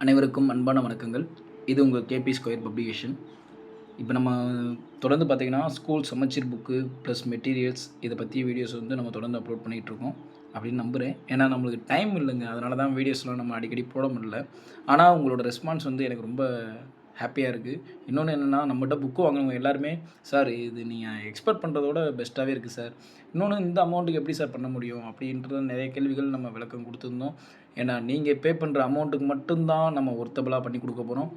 அனைவருக்கும் அன்பான வணக்கங்கள். இது உங்கள் கேபி ஸ்கொயர் பப்ளிகேஷன். இப்போ நம்ம தொடர்ந்து பார்த்தீங்கன்னா, ஸ்கூல் சமச்சீர் புக்கு ப்ளஸ் மெட்டீரியல்ஸ் இதை பற்றி வீடியோஸ் வந்து நம்ம தொடர்ந்து அப்லோட் பண்ணிகிட்ருக்கோம் அப்படின்னு நம்புகிறேன். ஏன்னா நம்மளுக்கு டைம் இல்லைங்க. அதனால தான் வீடியோஸ்லாம் நம்ம அடிக்கடி போட முடியல. ஆனால் உங்களோட ரெஸ்பான்ஸ் வந்து எனக்கு ரொம்ப ஹாப்பியாக இருக்குது. இன்னொன்று என்னென்னா, நம்மகிட்ட புக்கு வாங்கினவங்க எல்லாருமே, "சார் இது நீங்கள் எக்ஸ்பெக்ட் பண்ணுறதோட பெஸ்ட்டாகவே இருக்குது சார். இன்னொன்று இந்த அமௌண்ட்டுக்கு எப்படி சார் பண்ண முடியும்?" அப்படின்ற நிறைய கேள்விகள் நம்ம விளக்கம் கொடுத்துருந்தோம். ஏன்னா நீங்கள் பே பண்ணுற அமௌண்ட்டுக்கு மட்டும்தான் நம்ம ஒர்த்தபுளாக பண்ணி கொடுக்க போகிறோம்.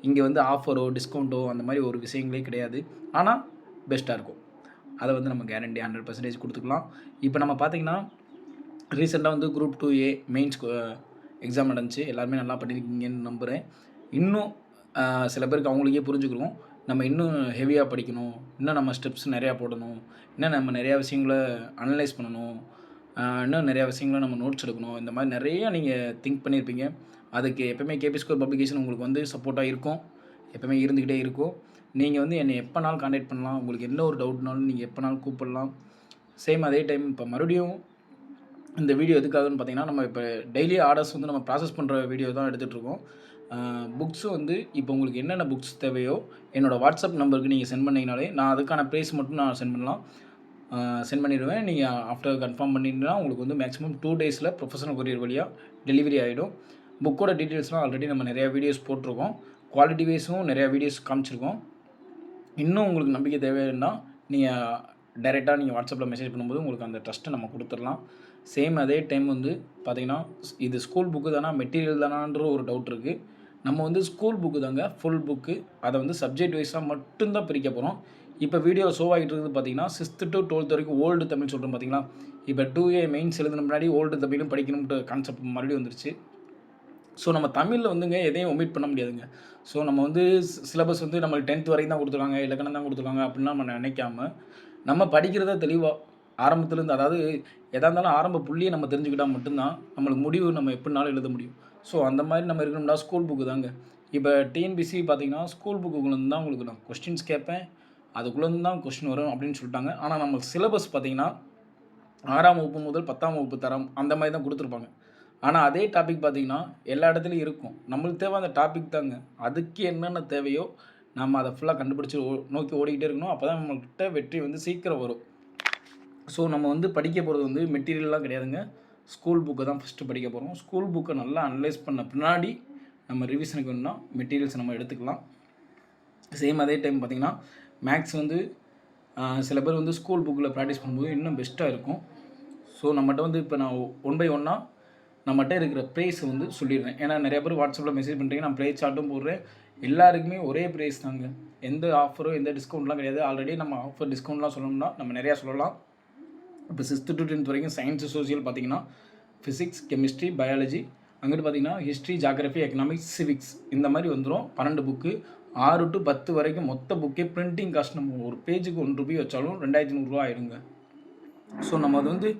இங்கே வந்து ஆஃபரோ டிஸ்கவுண்ட்டோ அந்த மாதிரி ஒரு விஷயங்களே கிடையாது. ஆனால் பெஸ்ட்டாக இருக்கும். அதை வந்து நம்ம கேரண்டி 100% கொடுத்துக்கலாம். இப்போ நம்ம பார்த்திங்கன்னா, ரீசெண்டாக வந்து குரூப் 2A மெயின்ஸ் எக்ஸாம் நடந்துச்சு. எல்லாருமே நல்லா பண்ணியிருக்கீங்கன்னு நம்புகிறேன். இன்னும் சில பேருக்கு அவங்களுக்கே புரிஞ்சுக்கிறோம், நம்ம இன்னும் ஹெவியாக படிக்கணும், இன்னும் நம்ம ஸ்டெப்ஸ் நிறையா போடணும், இன்னும் நம்ம நிறையா விஷயங்களை அனலைஸ் பண்ணணும், இன்னும் நிறையா விஷயங்களை நம்ம நோட்ஸ் எடுக்கணும். இந்த மாதிரி நிறையா நீங்கள் திங்க் பண்ணியிருப்பீங்க. அதுக்கு எப்போயுமே கேபி ஸ்கோர் பப்ளிகேஷன் உங்களுக்கு வந்து சப்போர்ட்டாக இருக்கும், எப்போயுமே இருந்துக்கிட்டே இருக்கும். நீங்கள் வந்து என்னை எப்போனாலும் கான்டாக்ட் பண்ணலாம். உங்களுக்கு என்ன ஒரு டவுட்னாலும் நீங்கள் எப்போனாலும் கூப்பிடலாம். சேம் அதே டைம் இப்போ மறுபடியும் இந்த வீடியோ எதுக்காகன்னு பார்த்தீங்கன்னா, நம்ம இப்போ டெய்லி ஆர்டர்ஸ் வந்து நம்ம ப்ராசஸ் பண்ணுற வீடியோ தான் எடுத்துகிட்ருக்கோம். புக்ஸும் வந்து இப்போ உங்களுக்கு என்னென்ன புக்ஸ் தேவையோ என்னோடய வாட்ஸ்அப் நம்பருக்கு நீங்கள் சென்ட் பண்ணிங்கனாலே நான் அதுக்கான ப்ரைஸ் மட்டும் நான் சென்ட் பண்ணிடுவேன். நீங்கள் ஆஃப்டர் கன்ஃபார்ம் பண்ணிங்கன்னா உங்களுக்கு வந்து மேக்ஸிமம் 2 டேஸில் ப்ரொஃபஷனல் கொரியர் வழியாக டெலிவரி ஆகிடும். புக்கோட டீட்டெயில்ஸ்லாம் ஆல்ரெடி நம்ம நிறையா வீடியோஸ் போட்டிருக்கோம். குவாலிட்டி வைஸும் நிறையா வீடியோஸ் காமிச்சிருக்கோம். இன்னும் உங்களுக்கு நம்பிக்கை தேவைன்னா நீங்கள் டைரெக்டாக நீங்கள் வாட்ஸ்அப்பில் மெசேஜ் பண்ணும்போது உங்களுக்கு அந்த ட்ரஸ்ட்டை நம்ம கொடுத்துடலாம். சேம் அதே டைம் வந்து பார்த்திங்கன்னா, இது ஸ்கூல் புக்கு தானா மெட்டீரியல் தானான்ற ஒரு டவுட் இருக்குது. நம்ம வந்து ஸ்கூல் புக்கு தாங்க, ஃபுல் புக்கு. அதை வந்து சப்ஜெக்ட் வைஸாக மட்டும்தான் பிரிக்க போகிறோம். இப்போ வீடியோ ஷோ ஆகிட்டு இருக்குது பார்த்திங்கன்னா, 6th to 12th வரைக்கும் ஓல்டு தமிழ் சொல்கிறோம் பார்த்திங்களா. இப்போ 2A மெயின்ஸ் எழுதுன முன்னாடி ஓல்டு தமிழும் படிக்கணும்ன்ற கான்செப்ட் மறுபடியும் வந்துருச்சு. ஸோ நம்ம தமிழில் வந்துங்க எதையும் ஒமிட் பண்ண முடியாதுங்க. ஸோ நம்ம வந்து சிலபஸ் வந்து நம்மளுக்கு 10th வரைக்கும் தான் கொடுத்துருக்காங்க, இலக்கணம் தான் கொடுத்துருக்காங்க அப்படின்லாம் நம்ம நினைக்காம, நம்ம படிக்கிறத தெளிவாக ஆரம்பத்துலேருந்து, அதாவது எதாக இருந்தாலும் ஆரம்ப புள்ளியை நம்ம தெரிஞ்சுக்கிட்டால் மட்டும்தான் நம்மளுக்கு முடிவு நம்ம எப்படினாலும் எழுத முடியும். ஸோ அந்த மாதிரி நம்ம இருக்கணும்னா ஸ்கூல் புக்கு தாங்க. இப்போ டிஎன்பிசி பார்த்திங்கன்னா, ஸ்கூல் புக்குக்குள்ளேருந்து தான் உங்களுக்கு நான் கொஸ்டின்ஸ் கேட்பேன், அதுக்குள்ளேருந்து தான் கொஸ்டின் வரும் அப்படின்னு சொல்லிட்டாங்க. ஆனால் நம்ம சிலபஸ் பார்த்திங்கன்னா 6ஆம் வகுப்பு முதல் 10ஆம் வகுப்பு தரம் அந்த மாதிரி தான் கொடுத்துருப்பாங்க. ஆனால் அதே டாபிக் பார்த்திங்கன்னா எல்லா இடத்துலையும் இருக்கும். நம்மளுக்கு தேவை அந்த டாபிக் தாங்க. அதுக்கு என்னென்ன தேவையோ நம்ம அதை ஃபுல்லாக கண்டுபிடிச்சி நோக்கி ஓடிக்கிட்டே இருக்கணும். அப்போ தான் நம்மள்கிட்ட வெற்றி வந்து சீக்கிரம் வரும். ஸோ நம்ம வந்து படிக்க போகிறது வந்து மெட்டீரியல்லாம் கிடையாதுங்க. ஸ்கூல் புக்கை தான் ஃபஸ்ட்டு படிக்க போகிறோம். ஸ்கூல் புக்கை நல்லா அனலைஸ் பண்ண பின்னாடி நம்ம ரிவிஷனுக்கு வேணும்னா மெட்டீரியல்ஸ் நம்ம எடுத்துக்கலாம். சேம் அதே டைம் பார்த்திங்கன்னா, மேக்ஸ் வந்து சில பேர் வந்து ஸ்கூல் புக்கில் ப்ராக்டிஸ் பண்ணும்போது இன்னும் பெஸ்ட்டாக இருக்கும். ஸோ நம்மகிட்ட வந்து இப்போ நான் 1 by 1 நம்மகிட்ட இருக்கிற ப்ரைஸ் வந்து சொல்லிடுறேன். ஏன்னா நிறையா பேர் வாட்ஸ்அப்பில் மெசேஜ் பண்ணுறீங்க, நான் ப்ரைஸ் சார்ட்டும் போடுறேன். எல்லாருக்குமே ஒரே ப்ரைஸ் தாங்க. எந்த ஆஃபரோ எந்த டிஸ்கவுண்ட்லாம் கிடையாது. ஆல்ரெடி நம்ம ஆஃபர் டிஸ்கவுண்ட்லாம் சொல்லணும்னா நம்ம நிறையா சொல்லலாம். இப்போ 6th to 10th வரைக்கும் சயின்ஸு சோசியல் பார்த்திங்கன்னா, ஃபிசிக்ஸ், கெமிஸ்ட்ரி, பயாலஜி, அங்கிட்டு பார்த்திங்கன்னா ஹிஸ்ட்ரி, ஜியாகிரஃபி, எக்கனாமிக்ஸ், சிவிக்ஸ் இந்த மாதிரி வந்துடும். 12 புக்கு. 6 to 10 வரைக்கும் மொத்த புக்கே பிரிண்டிங் காஸ்ட் நம்ம ஒரு பேஜுக்கு ₹1 வச்சாலும் ₹2100 ஆயிடுங்க. ஸோ நம்ம அது வந்து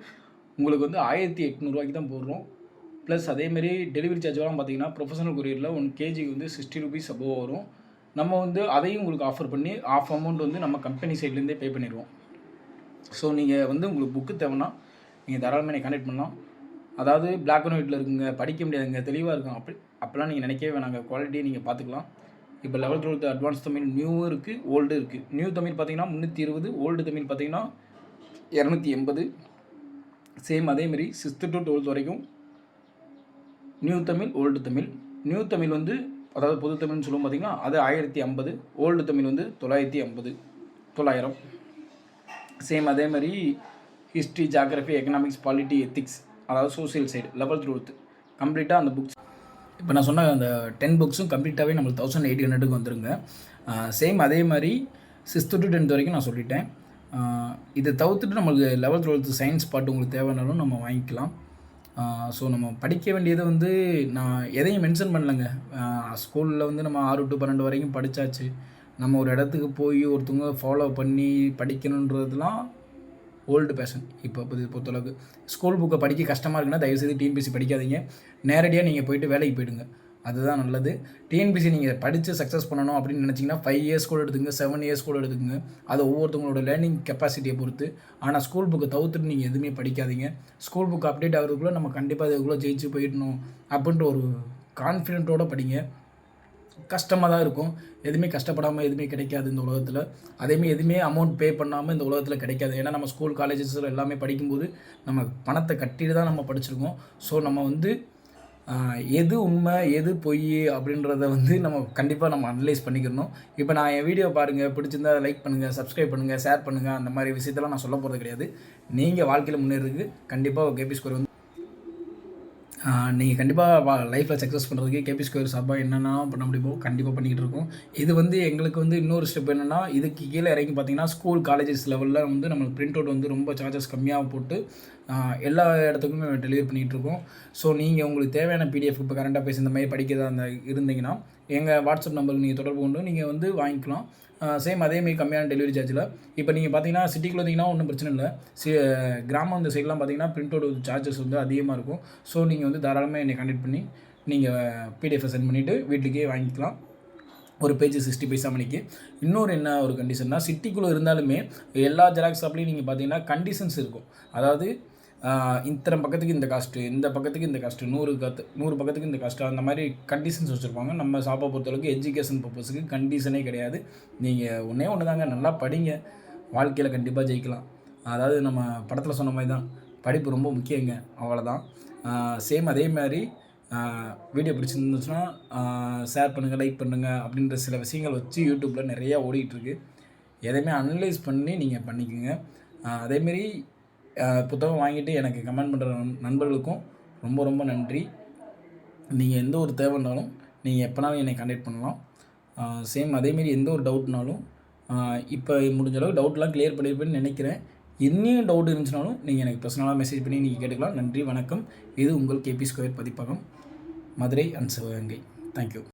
உங்களுக்கு வந்து ₹1800 தான் போடுறோம். ப்ளஸ் அதேமாரி டெலிவரி சார்ஜெலாம் பார்த்திங்கன்னா, ப்ரொஃபஷனல் கொரியரில் 1 kg வந்து ₹60 அபோவ் வரும். நம்ம வந்து அதையும் உங்களுக்கு ஆஃபர் பண்ணி ஆஃப் அமௌண்ட் வந்து நம்ம கம்பெனி சைட்லேருந்தே பே பண்ணிடுவோம். ஸோ நீங்கள் வந்து உங்களுக்கு புக்கு தேவைன்னா நீங்கள் தாராளமாக என்னை கான்டாக்ட் பண்ணலாம். அதாவது பிளாக் அண்ட் ஒயிட்டில் இருக்குங்க, படிக்க முடியாதுங்க, தெளிவாக இருக்கும் அப்படிலாம் நீங்கள் நினைக்கவே வேணாங்க. குவாலிட்டியை நீங்கள் பார்த்துக்கலாம். இப்போ 11th 12th அட்வான்ஸ் தமிழ் நியூவும் இருக்குது, ஓல்டும் இருக்குது. நியூ தமிழ் பார்த்திங்கன்னா 320, ஓல்டு தமிழ் பார்த்திங்கன்னா 280. சேம் அதேமாரி 6th to 12th வரைக்கும் new Tamil, old Tamil. New Tamil வந்து அதாவது பொது தமிழ்னு சொல்லுவோம் பார்த்திங்கன்னா, அது 1050, ஓல்டு தமிழ் வந்து 950, 900. சேம் அதே மாதிரி history, geography, economics, polity, ethics, அதாவது சோசியல் சைடு 11th 12th கம்ப்ளீட்டாக அந்த புக்ஸ் இப்போ நான் சொன்ன அந்த 10 புக்ஸும் கம்ப்ளீட்டாகவே நம்மளுக்கு 1800க்கு வந்துருங்க. சேம் அதே மாதிரி 6th to 10th வரைக்கும் நான் சொல்லிட்டேன். இதை தவிர்த்துட்டு நம்மளுக்கு 11th 12th சயின்ஸ் பார்ட் உங்களுக்கு தேவைன்னாலும் நம்ம வாங்கிக்கலாம். ஸோ நம்ம படிக்க வேண்டியதை வந்து நான் எதையும் மென்ஷன் பண்ணலைங்க. ஸ்கூலில் வந்து நம்ம 6 to 12 வரைக்கும் படித்தாச்சு. நம்ம ஒரு இடத்துக்கு போய் ஒருத்தவங்க ஃபாலோ பண்ணி படிக்கணுன்றதுலாம் ஓல்டு பேஷன். இப்போ பொறுத்தளவுக்கு ஸ்கூல் புக்கை படிக்க கஷ்டமாக இருக்குன்னா தயவுசெய்து டிஎன்பிசி படிக்காதீங்க. நேரடியாக நீங்கள் போய்ட்டு வேலைக்கு போய்டுங்க, அதுதான் நல்லது. டிஎன்பிசி நீங்கள் படித்து சக்ஸஸ் பண்ணணும் அப்படின்னு நினச்சிங்கன்னா 5 years கூட எடுத்துங்க, 7 years கூட எடுத்துங்க. அது ஒவ்வொருத்தவங்களோட லேர்னிங் கெப்பாசிட்டியை பொறுத்து. ஆனால் ஸ்கூல் புக்கை தவிர்த்துட்டு நீங்கள் எதுவுமே படிக்காதீங்க. ஸ்கூல் புக் அப்டேட் ஆகிறதுக்குள்ளே நம்ம கண்டிப்பாக அதுக்குள்ளே ஜெயிச்சு போயிடணும் அப்படின்ட்டு ஒரு கான்ஃபிடென்ட்டோடு படிங்க. கஷ்டமாக தான் இருக்கும். எதுவுமே கஷ்டப்படாமல் எதுவுமே கிடைக்காது இந்த உலகத்தில். அதேமாரி எதுவுமே அமௌண்ட் பே பண்ணாமல் இந்த உலகத்தில் கிடைக்காது. ஏன்னா நம்ம ஸ்கூல் காலேஜஸில் எல்லாமே படிக்கும்போது நம்ம பணத்தை கட்டிட்டு தான் நம்ம படிச்சிருக்கோம். ஸோ நம்ம வந்து எது உண்மை எது பொய் அப்படின்றத வந்து நம்ம கண்டிப்பாக நம்ம அனலைஸ் பண்ணிக்கிறணும். இப்போ நான் என் வீடியோ பாருங்கள், பிடிச்சிருந்தா லைக் பண்ணுங்கள், சப்ஸ்கிரைப் பண்ணுங்கள், ஷேர் பண்ணுங்கள். அந்த மாதிரி விஷயத்தெல்லாம் நான் சொல்ல போகிறது கிடையாது. நீங்கள் வாழ்க்கையில் முன்னேறதுக்கு கண்டிப்பாக கேபி ஸ்கொயர் வந்து நீங்கள் கண்டிப்பாக லைஃப்பில் சக்ஸஸ் பண்ணுறதுக்கு கேபி ஸ்கொயர் சார்பாக என்னென்ன பண்ண முடியுமோ கண்டிப்பாக பண்ணிக்கிட்டு இருக்கோம். இது வந்து எங்களுக்கு வந்து இன்னொரு ஸ்டெப் என்னென்னா, இதுக்கு கீழே இறங்கி பார்த்தீங்கன்னா ஸ்கூல் காலேஜஸ் லெவலில் வந்து நம்மளுக்கு பிரிண்ட் அவுட் வந்து ரொம்ப சார்ஜஸ் கம்மியாக போட்டு எல்லா இடத்துக்குமே டெலிவரி பண்ணிகிட்ருக்கோம். ஸோ நீங்கள் உங்களுக்கு தேவையான பிடிஎஃப் இப்போ கரண்டாக பேசி இந்த மாதிரி படிக்கிறதா இருந்தீங்கன்னா எங்கள் வாட்ஸ்அப் நம்பருக்கு நீங்கள் தொடர்பு கொண்டு நீங்கள் வந்து வாங்கிக்கலாம். சேம் அதேமாரி கம்மியான டெலிவரி சார்ஜில். இப்போ நீங்கள் பார்த்தீங்கன்னா சிட்டிக்குள்ள வந்தீங்கன்னா ஒன்றும் பிரச்சனை இல்லை. கிராமம் இந்த சைட்லாம் பார்த்தீங்கன்னா பிரிண்ட் அவுட் சார்ஜஸ் வந்து அதிகமாக இருக்கும். ஸோ நீங்கள் வந்து தாராளமாக என்னை கான்டெக்ட் பண்ணி நீங்கள் பிடிஎஃபை சென்ட் பண்ணிவிட்டு வீட்டுக்கே வாங்கிக்கலாம். ஒரு பேஜ் 60 பைசா மணிக்கு. இன்னொரு என்ன ஒரு கண்டிஷன்னா, சிட்டிக்குள்ளே இருந்தாலுமே எல்லா ஜெராக்ஸ் ஷாப்லேயும் நீங்கள் பார்த்தீங்கன்னா கண்டிஷன்ஸ் இருக்கும். அதாவது இத்தனை பக்கத்துக்கு இந்த காஸ்ட்டு, இந்த பக்கத்துக்கு இந்த காஸ்ட்டு, 100 பக்கத்துக்கு இந்த காஸ்ட்டு, அந்த மாதிரி கண்டிஷன்ஸ் வச்சுருப்பாங்க. நம்ம ஷாப்பை பொறுத்தளவுக்கு எஜுகேஷன் பர்பஸுக்கு கண்டிஷனே கிடையாது. நீங்கள் ஒன்று தாங்க, நல்லா படிங்க, வாழ்க்கையில் கண்டிப்பாக ஜெயிக்கலாம். அதாவது நம்ம படத்தில் சொன்ன மாதிரி தான், படிப்பு ரொம்ப முக்கியங்க, அவ்வளோதான். சேம் அதே மாதிரி வீடியோ பிடிச்சிருந்துச்சுன்னா ஷேர் பண்ணுங்கள், லைக் பண்ணுங்கள் அப்படின்ற சில விஷயங்கள் வச்சு யூடியூப்பில் நிறையா ஓடிக்கிட்டுருக்கு. எதையுமே அனலைஸ் பண்ணி நீங்கள் பண்ணிக்கோங்க. அதேமாரி புத்தகம் வாங்கிட்டு எனக்கு கமெண்ட் பண்ணுற நண்பர்களுக்கும் ரொம்ப ரொம்ப நன்றி. நீங்கள் எந்த ஒரு தேவைன்னாலும் நீங்கள் எப்போனாலும் என்னை கான்டெக்ட் பண்ணலாம். சேம் அதேமாரி எந்த ஒரு டவுட்னாலும் இப்போ முடிஞ்ச அளவு டவுட்லாம் கிளியர் பண்ணியிருப்பேன்னு நினைக்கிறேன். இன்னும் டவுட் இருந்துச்சுனாலும் நீங்கள் எனக்கு பர்சனலாக மெசேஜ் பண்ணி நீங்கள் கேட்டுக்கலாம். நன்றி, வணக்கம். இது உங்கள் கேபி ஸ்கொயர் பதிப்பகம், மதுரை அண்ட் சிவகங்கை. தேங்க்யூ.